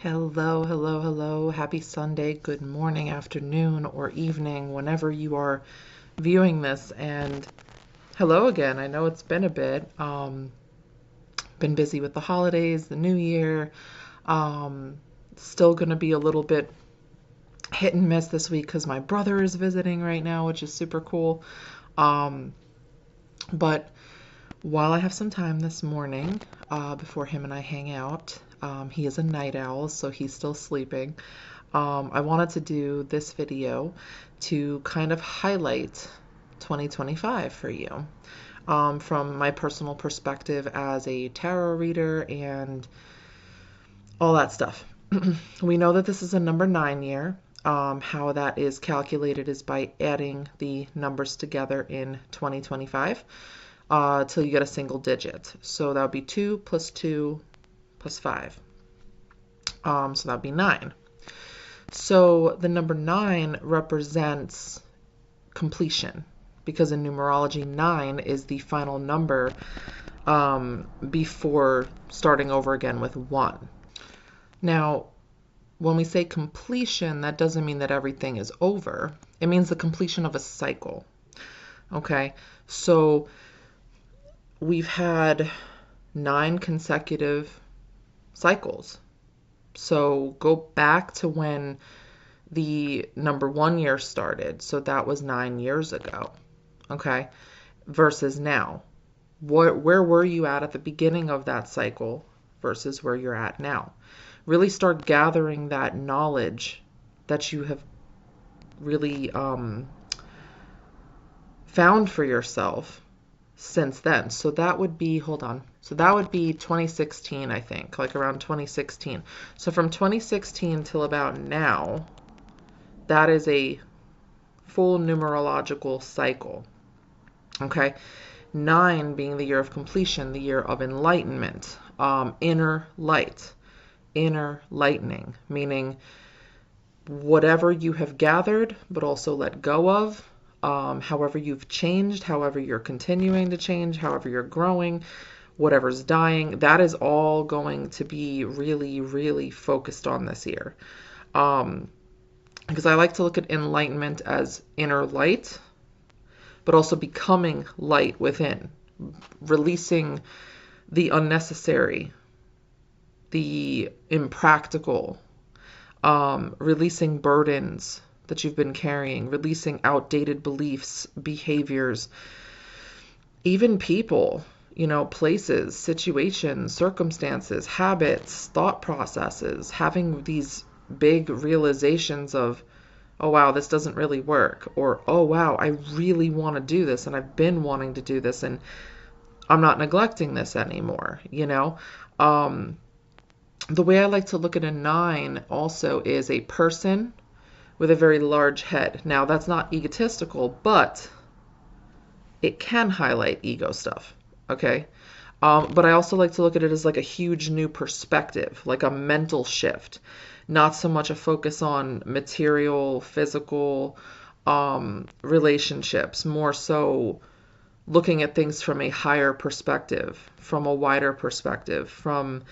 Hello, hello, hello. Happy Sunday. Good morning, afternoon, or evening, whenever you are viewing this. And hello again. I know it's been a bit. Been busy with the holidays, the new year. Um, Still going to be a little bit hit and miss this week because my brother is visiting right now, which is super cool. Um, but while I have some time this morning, before him and I hang out, he is a night owl, so he's still sleeping. I wanted to do this video to kind of highlight 2025 for you, from my personal perspective as a tarot reader and all that stuff. We know that this is a number 9 year. How that is calculated is by adding the numbers together in 2025 till you get a single digit. So that would be 2 plus 2 plus 5. So that would be 9. So the number 9 represents completion, because in numerology 9 is the final number before starting over again with 1. Now, when we say completion, that doesn't mean that everything is over. It means the completion of a cycle. Okay, so we've had 9 consecutive cycles. So go back to when the number 1 year started. So that was 9 years ago. Okay, versus now. Where were you at the beginning of that cycle versus where you're at now? Really start gathering that knowledge that you have really found for yourself since then. So that would be, hold on. So that would be 2016, I think, like around 2016. So from 2016 till about now, that is a full numerological cycle. Okay. 9 being the year of completion, the year of enlightenment, inner light, inner lightning, meaning whatever you have gathered, but also let go of, however you've changed, however you're continuing to change, however you're growing, whatever's dying, that is all going to be really, really focused on this year. Because I like to look at enlightenment as inner light, but also becoming light within, releasing the unnecessary, the impractical, releasing burdens that you've been carrying, releasing outdated beliefs, behaviors, even people, places, situations, circumstances, habits, thought processes, having these big realizations of, oh wow, this doesn't really work, or oh wow, I really want to do this and I've been wanting to do this and I'm not neglecting this anymore, The way I like to look at a 9 also is a person with a very large head. Now, that's not egotistical, but it can highlight ego stuff, okay? But I also like to look at it as like a huge new perspective, like a mental shift, not so much a focus on material, physical relationships, more so looking at things from a higher perspective, from a wider perspective, from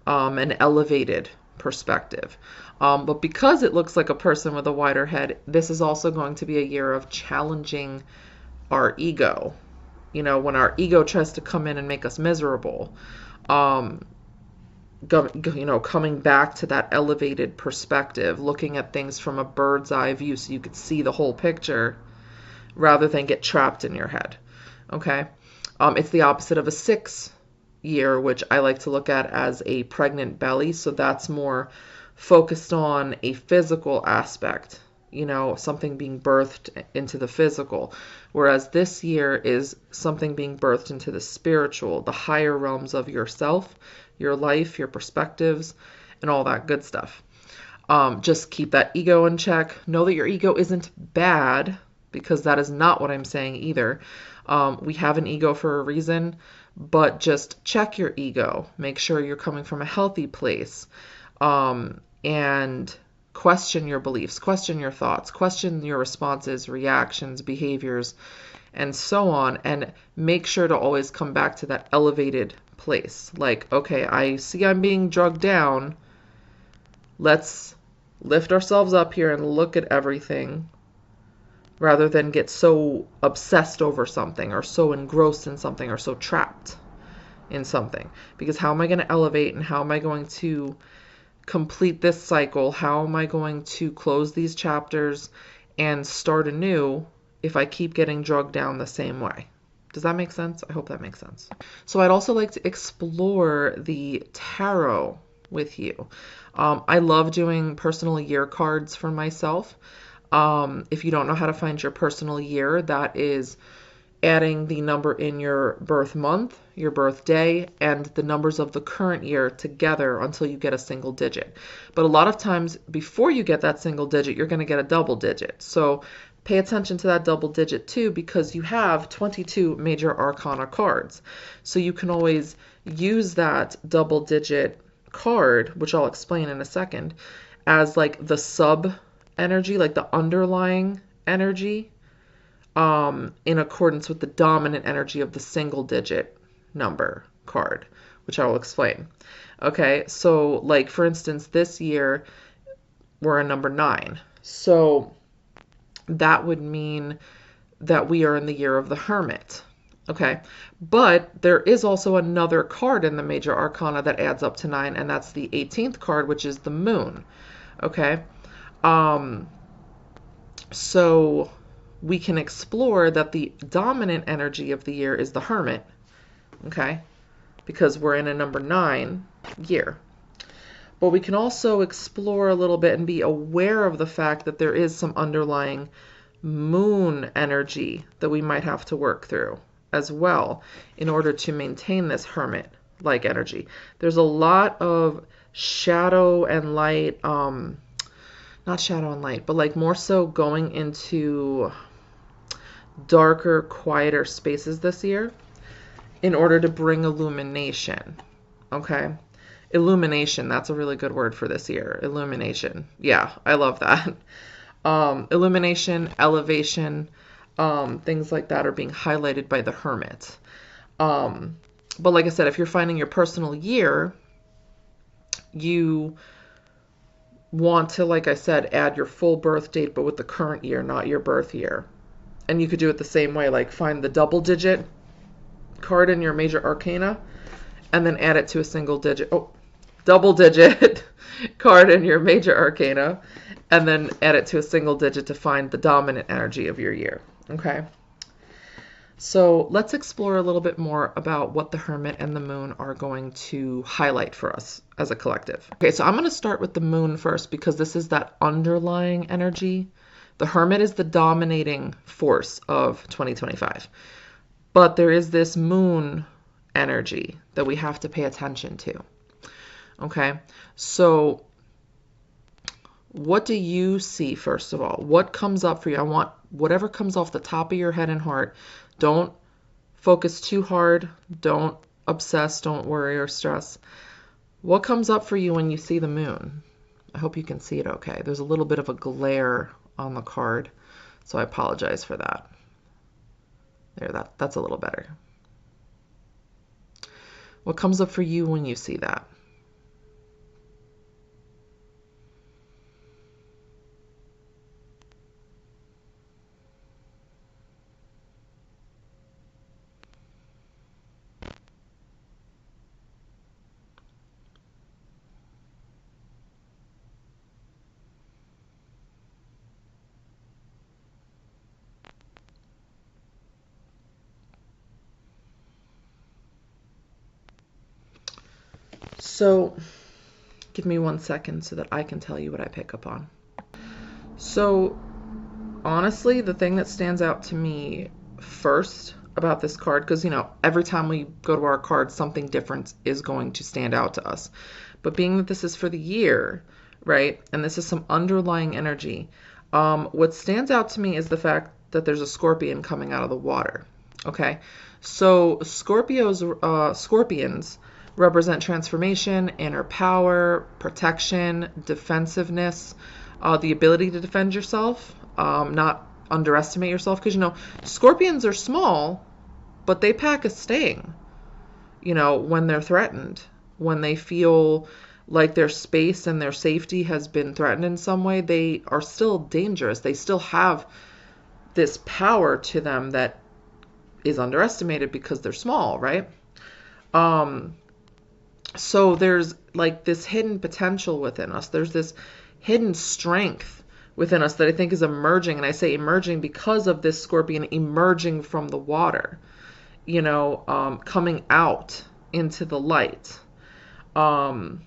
an elevated perspective. But because it looks like a person with a wider head, this is also going to be a year of challenging our ego. When our ego tries to come in and make us miserable, coming back to that elevated perspective, looking at things from a bird's eye view so you could see the whole picture rather than get trapped in your head. Okay? It's the opposite of a 6 year, which I like to look at as a pregnant belly. So that's more focused on a physical aspect, something being birthed into the physical. Whereas this year is something being birthed into the spiritual, the higher realms of yourself, your life, your perspectives, and all that good stuff. Just keep that ego in check. Know that your ego isn't bad, because that is not what I'm saying either. We have an ego for a reason, but just check your ego. Make sure you're coming from a healthy place, and question your beliefs, question your thoughts, question your responses, reactions, behaviors, and so on. And make sure to always come back to that elevated place. Like, okay, I see I'm being drugged down. Let's lift ourselves up here and look at everything rather than get so obsessed over something or so engrossed in something or so trapped in something. Because how am I going to elevate, and how am I going to complete this cycle? How am I going to close these chapters and start anew if I keep getting drugged down the same way? Does that make sense? I hope that makes sense. So I'd also like to explore the tarot with you. I love doing personal year cards for myself. If you don't know how to find your personal year, that is adding the number in your birth month, your birthday, and the numbers of the current year together until you get a single digit. But a lot of times before you get that single digit, you're going to get a double digit. So pay attention to that double digit too, because you have 22 major arcana cards. So you can always use that double digit card, which I'll explain in a second, as like the sub energy, like the underlying energy, in accordance with the dominant energy of the single digit number card, which I will explain. Okay, so like for instance, this year we're a number 9. So that would mean that we are in the year of the Hermit. Okay, but there is also another card in the major arcana that adds up to 9, and that's the 18th card, which is the Moon. Okay, so we can explore that the dominant energy of the year is the Hermit, okay, because we're in a number 9 year. But we can also explore a little bit and be aware of the fact that there is some underlying moon energy that we might have to work through as well in order to maintain this Hermit-like energy. There's a lot of shadow and light, not shadow and light, but like more so going into darker, quieter spaces this year in order to bring illumination. Okay? Illumination, that's a really good word for this year. Illumination. Yeah, I love that. Illumination, elevation, things like that are being highlighted by the Hermit. But like I said, if you're finding your personal year, you want to, like I said, add your full birth date, but with the current year, not your birth year. And you could do it the same way, like find the double digit card in your major arcana and then add it to a single digit, double digit card in your major arcana and then add it to a single digit to find the dominant energy of your year. Okay. So let's explore a little bit more about what the Hermit and the Moon are going to highlight for us as a collective. Okay, so I'm going to start with the Moon first because this is that underlying energy. The Hermit is the dominating force of 2025. But there is this Moon energy that we have to pay attention to. Okay, so what do you see first of all? What comes up for you? I want whatever comes off the top of your head and heart. Don't focus too hard. Don't obsess. Don't worry or stress. What comes up for you when you see the Moon? I hope you can see it okay. There's a little bit of a glare on the card, so I apologize for that. There, that's a little better. What comes up for you when you see that? So give me 1 second so that I can tell you what I pick up on. So honestly, the thing that stands out to me first about this card, because, you know, every time we go to our card, something different is going to stand out to us. But being that this is for the year, right, and this is some underlying energy, what stands out to me is the fact that there's a scorpion coming out of the water. Okay, so scorpions represent transformation, inner power, protection, defensiveness, the ability to defend yourself, not underestimate yourself, because, you know, scorpions are small, but they pack a sting, you know, when they're threatened, when they feel like their space and their safety has been threatened in some way, they are still dangerous. They still have this power to them that is underestimated because they're small, right? So there's like this hidden potential within us. There's this hidden strength within us that I think is emerging. And I say emerging because of this scorpion emerging from the water, coming out into the light. So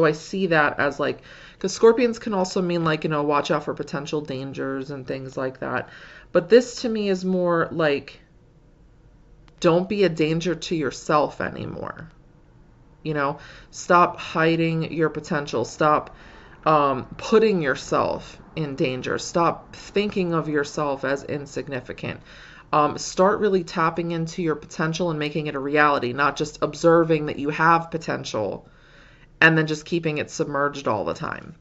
I see that as like, because scorpions can also mean like, watch out for potential dangers and things like that. But this to me is more like, don't be a danger to yourself anymore. Stop hiding your potential. Stop putting yourself in danger. Stop thinking of yourself as insignificant. Start really tapping into your potential and making it a reality, not just observing that you have potential and then just keeping it submerged all the time.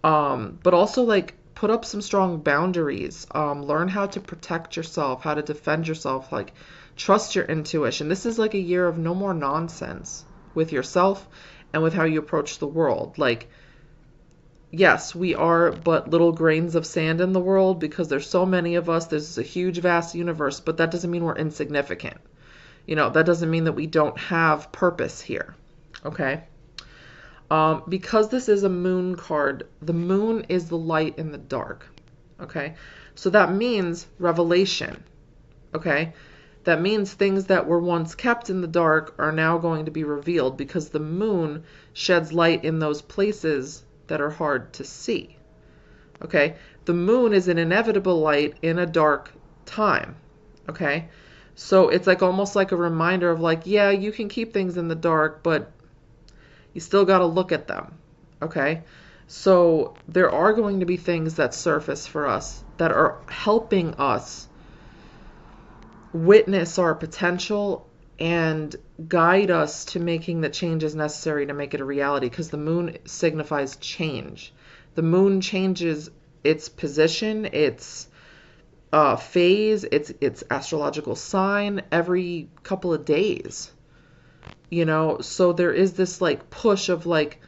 But also like put up some strong boundaries. Learn how to protect yourself, how to defend yourself, like trust your intuition. This is like a year of no more nonsense with yourself and with how you approach the world. Like, yes, we are but little grains of sand in the world because there's so many of us. There's a huge, vast universe, but that doesn't mean we're insignificant. That doesn't mean that we don't have purpose here. Okay? Because this is a moon card, the moon is the light in the dark. Okay? So that means revelation. Okay? That means things that were once kept in the dark are now going to be revealed because the moon sheds light in those places that are hard to see. Okay? The moon is an inevitable light in a dark time. Okay? So it's like almost like a reminder of like, yeah, you can keep things in the dark, but you still got to look at them. Okay? So there are going to be things that surface for us that are helping us witness our potential and guide us to making the changes necessary to make it a reality, because the moon signifies change. The moon changes its position, its phase, its astrological sign every couple of days. So there is this like push of like,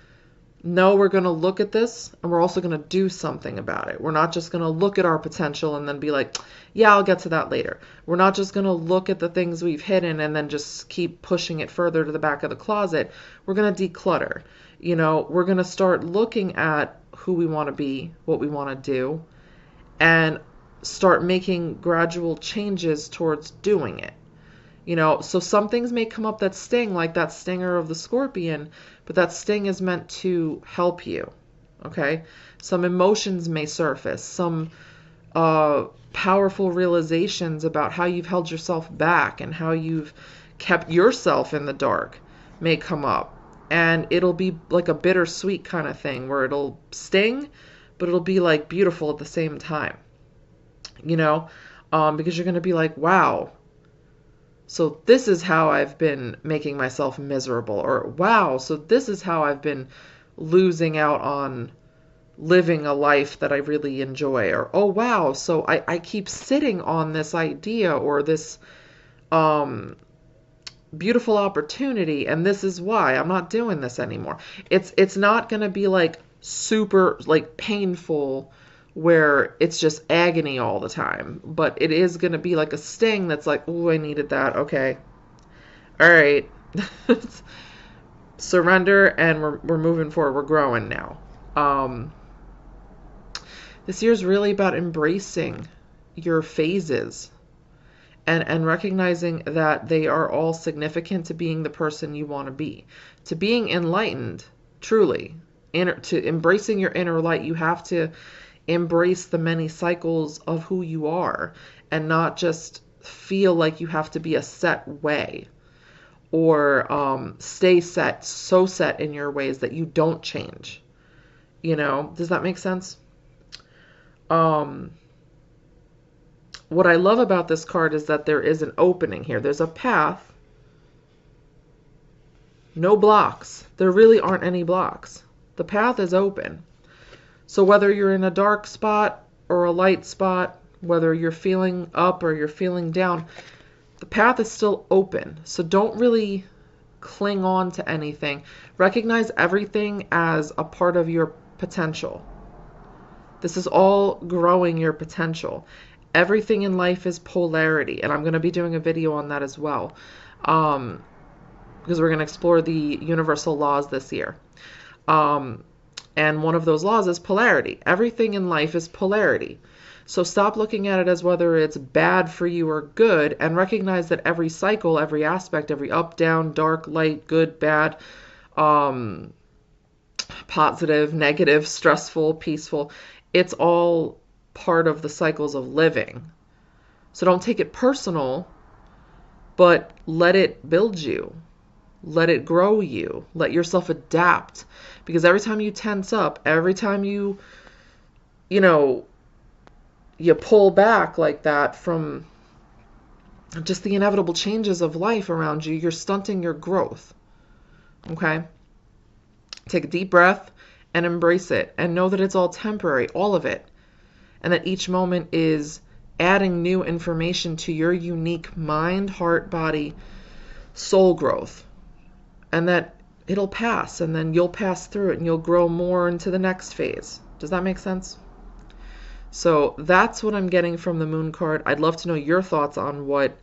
no, we're going to look at this and we're also going to do something about it. We're not just going to look at our potential and then be like, yeah, I'll get to that later. We're not just going to look at the things we've hidden and then just keep pushing it further to the back of the closet. We're going to declutter. We're going to start looking at who we want to be, what we want to do, and start making gradual changes towards doing it. So some things may come up that sting, like that stinger of the scorpion, but that sting is meant to help you. Okay? Some emotions may surface, some powerful realizations about how you've held yourself back and how you've kept yourself in the dark may come up. And it'll be like a bittersweet kind of thing where it'll sting, but it'll be like beautiful at the same time. Because you're going to be like, wow, so this is how I've been making myself miserable. Or, wow, so this is how I've been losing out on living a life that I really enjoy. Or, oh, wow, so I keep sitting on this idea or this beautiful opportunity, and this is why I'm not doing this anymore. It's not going to be like super like painful where it's just agony all the time, but it is going to be like a sting that's like, oh, I needed that. Okay. All right. Surrender, and we're moving forward. We're growing now. This year is really about embracing your phases and recognizing that they are all significant to being the person you want to be, to being enlightened, truly. To embracing your inner light, you have to embrace the many cycles of who you are and not just feel like you have to be a set way or stay so set in your ways that you don't change. Does that make sense? What I love about this card is that there is an opening here. There's a path. No blocks. There really aren't any blocks. The path is open. So whether you're in a dark spot or a light spot, whether you're feeling up or you're feeling down, the path is still open. So don't really cling on to anything. Recognize everything as a part of your potential. This is all growing your potential. Everything in life is polarity, and I'm going to be doing a video on that as well, because we're going to explore the universal laws this year. And one of those laws is polarity. Everything in life is polarity. So stop looking at it as whether it's bad for you or good, and recognize that every cycle, every aspect, every up, down, dark, light, good, bad, positive, negative, stressful, peaceful, it's all part of the cycles of living. So don't take it personal, but let it build you. Let it grow you. Let yourself adapt. Because every time you tense up, every time you pull back like that from just the inevitable changes of life around you, you're stunting your growth. Okay? Take a deep breath and embrace it, and know that it's all temporary, all of it. And that each moment is adding new information to your unique mind, heart, body, soul growth. And that it'll pass, and then you'll pass through it, and you'll grow more into the next phase. Does that make sense? So that's what I'm getting from the moon card. I'd love to know your thoughts on what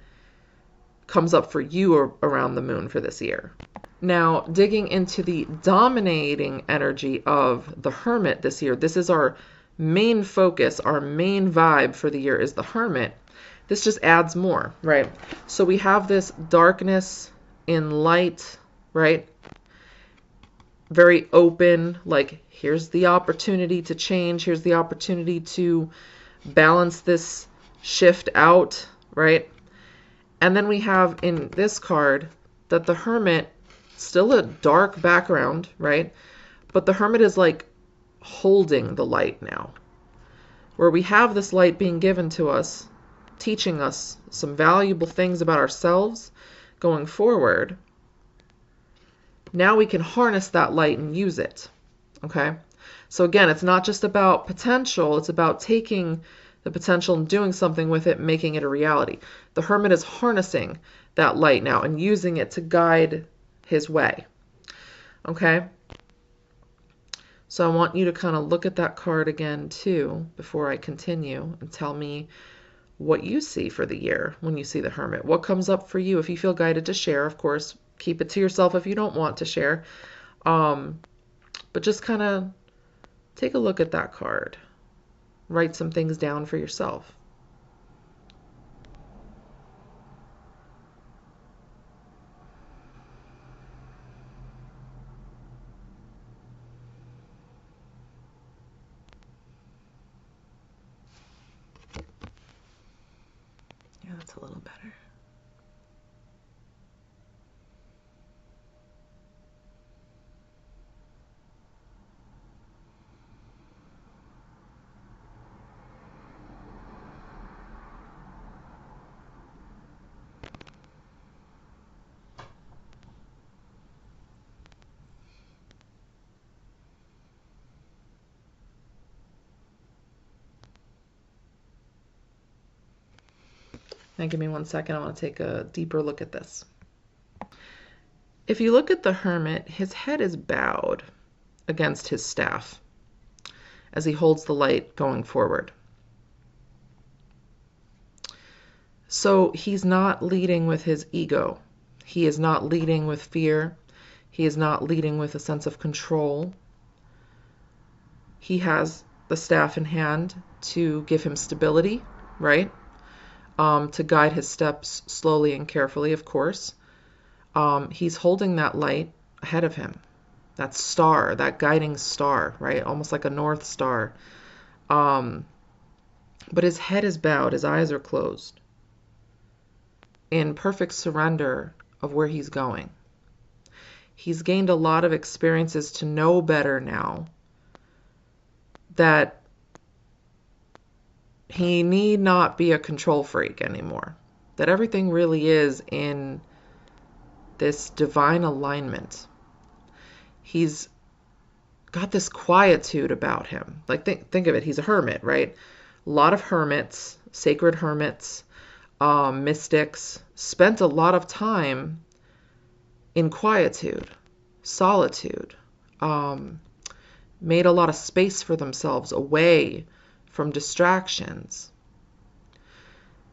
comes up for you around the moon for this year. Now, digging into the dominating energy of the Hermit this year, this is our main focus, our main vibe for the year is the Hermit. This just adds more, right? So we have this darkness in light, right? Very open, like here's the opportunity to change, here's the opportunity to balance this shift out, right? And then we have in this card that the Hermit, still a dark background, right? But the Hermit is like holding the light now, where we have this light being given to us, teaching us some valuable things about ourselves going forward. Now we can harness that light and use it. Okay? So again, it's not just about potential, it's about taking the potential and doing something with it, making it a reality. The Hermit is harnessing that light now and using it to guide his way. Okay? So I want you to kind of look at that card again too before I continue, and tell me what you see for the year when you see the Hermit. What comes up for you? If you feel guided to share, of course, keep it to yourself if you don't want to share. But just kind of take a look at that card. Write some things down for yourself. Yeah, that's a little better. Now give me 1 second. I want to take a deeper look at this. If you look at the Hermit, his head is bowed against his staff as he holds the light going forward. So he's not leading with his ego. He is not leading with fear. He is not leading with a sense of control. He has the staff in hand to give him stability, right? To guide his steps slowly and carefully, of course. He's holding that light ahead of him, that star, that guiding star, right? Almost like a north star. But his head is bowed, his eyes are closed, in perfect surrender of where he's going. He's gained a lot of experiences to know better now that he need not be a control freak anymore. That everything really is in this divine alignment. He's got this quietude about him. Like think of it, he's a hermit, right? A lot of hermits, sacred hermits, mystics, spent a lot of time in quietude, solitude, made a lot of space for themselves away from distractions.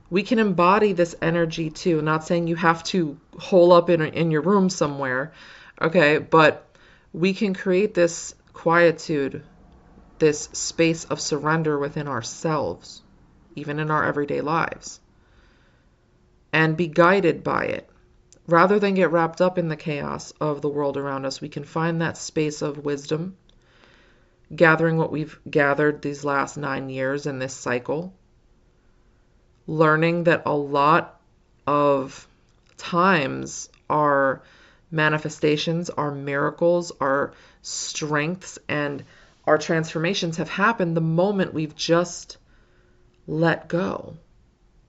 We can embody this energy too. Not saying you have to hole up in your room somewhere, okay? But we can create this quietude, this space of surrender within ourselves, even in our everyday lives, and be guided by it. Rather than get wrapped up in the chaos of the world around us, we can find that space of wisdom, gathering what we've gathered these last 9 years in this cycle, learning that a lot of times our manifestations, our miracles, our strengths, and our transformations have happened the moment we've just let go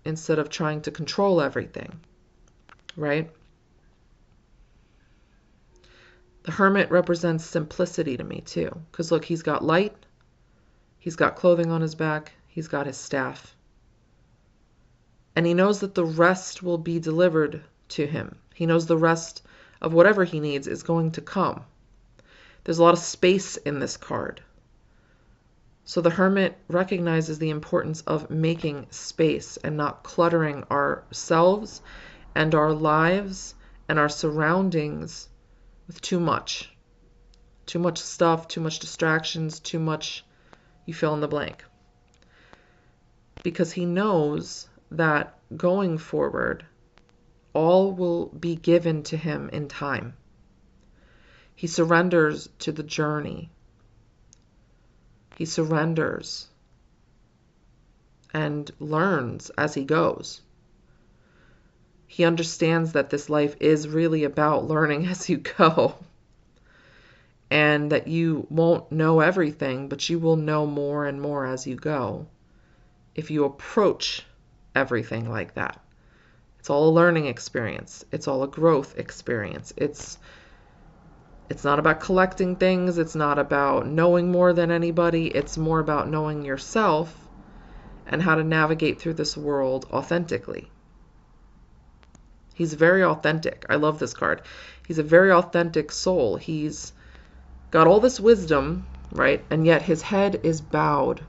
instead of trying to control everything, right? The Hermit represents simplicity to me too, because look, he's got light, he's got clothing on his back, he's got his staff, and he knows that the rest will be delivered to him. He knows the rest of whatever he needs is going to come. There's a lot of space in this card. So the Hermit recognizes the importance of making space and not cluttering ourselves and our lives and our surroundings with too much. Too much stuff, too much distractions, too much, you fill in the blank. Because he knows that going forward, all will be given to him in time. He surrenders to the journey. He surrenders and learns as he goes. He understands that this life is really about learning as you go, and that you won't know everything, but you will know more and more as you go if you approach everything like that. It's all a learning experience. It's all a growth experience. It's not about collecting things. It's not about knowing more than anybody. It's more about knowing yourself and how to navigate through this world authentically. He's very authentic. I love this card. He's a very authentic soul. He's got all this wisdom, right? And yet his head is bowed,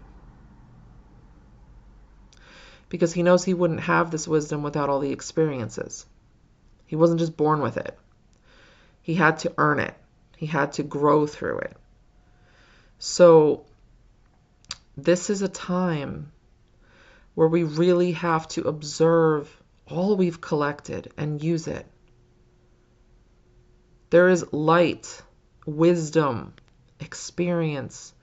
because he knows he wouldn't have this wisdom without all the experiences. He wasn't just born with it. He had to earn it. He had to grow through it. So this is a time where we really have to observe all we've collected and use it. There is light, wisdom, experience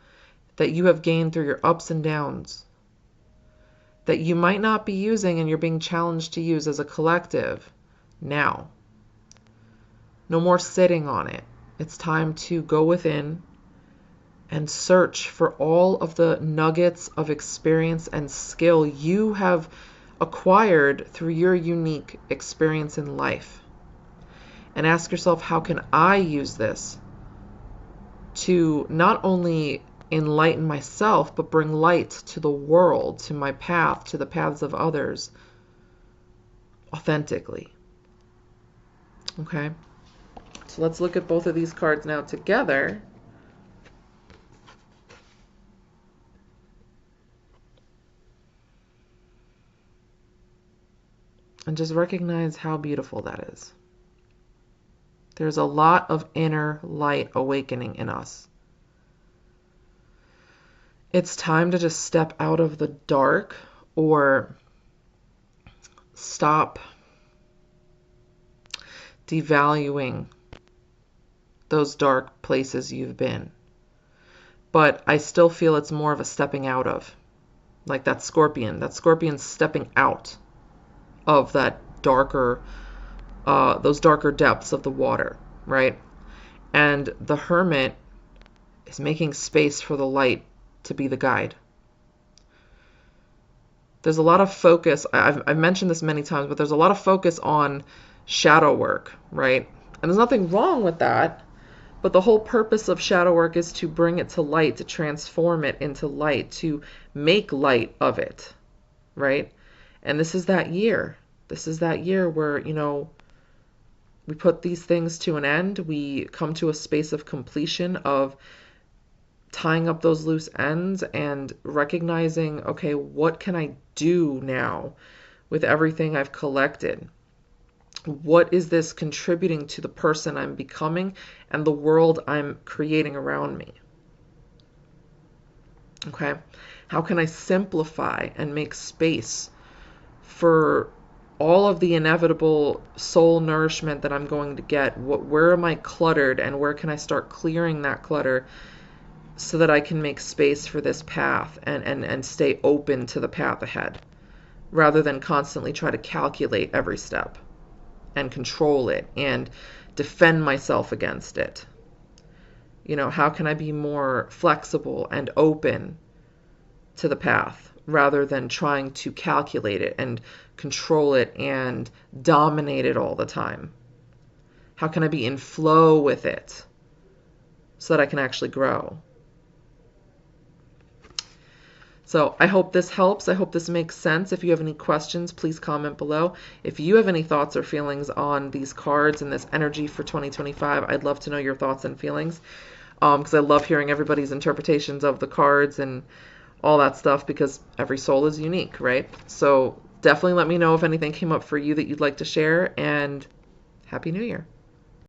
that you have gained through your ups and downs that you might not be using and you're being challenged to use as a collective now. No more sitting on it. It's time to go within and search for all of the nuggets of experience and skill you have acquired through your unique experience in life. And ask yourself, how can I use this to not only enlighten myself, but bring light to the world, to my path, to the paths of others authentically? Okay? So let's look at both of these cards now together. And just recognize how beautiful that is. There's a lot of inner light awakening in us. It's time to just step out of the dark, or stop devaluing those dark places you've been. But I still feel it's more of a stepping out of, like that scorpion. That scorpion's stepping out of that darker, those darker depths of the water, right? And the Hermit is making space for the light to be the guide. There's a lot of focus. I've mentioned this many times, but there's a lot of focus on shadow work, right? And there's nothing wrong with that. But the whole purpose of shadow work is to bring it to light, to transform it into light, to make light of it, right? And this is that year. This is that year where, We put these things to an end. We come to a space of completion of tying up those loose ends and recognizing, okay, what can I do now with everything I've collected? What is this contributing to the person I'm becoming and the world I'm creating around me? Okay, how can I simplify and make space for all of the inevitable soul nourishment that I'm going to get? Where am I cluttered, and where can I start clearing that clutter so that I can make space for this path and stay open to the path ahead, rather than constantly try to calculate every step and control it and defend myself against it? You know, how can I be more flexible and open to the path rather than trying to calculate it and control it and dominate it all the time? How can I be in flow with it so that I can actually grow? So I hope this helps. I hope this makes sense. If you have any questions, please comment below. If you have any thoughts or feelings on these cards and this energy for 2025, I'd love to know your thoughts and feelings, because I love hearing everybody's interpretations of the cards and all that stuff, because every soul is unique, right? So definitely let me know if anything came up for you that you'd like to share, and Happy New Year.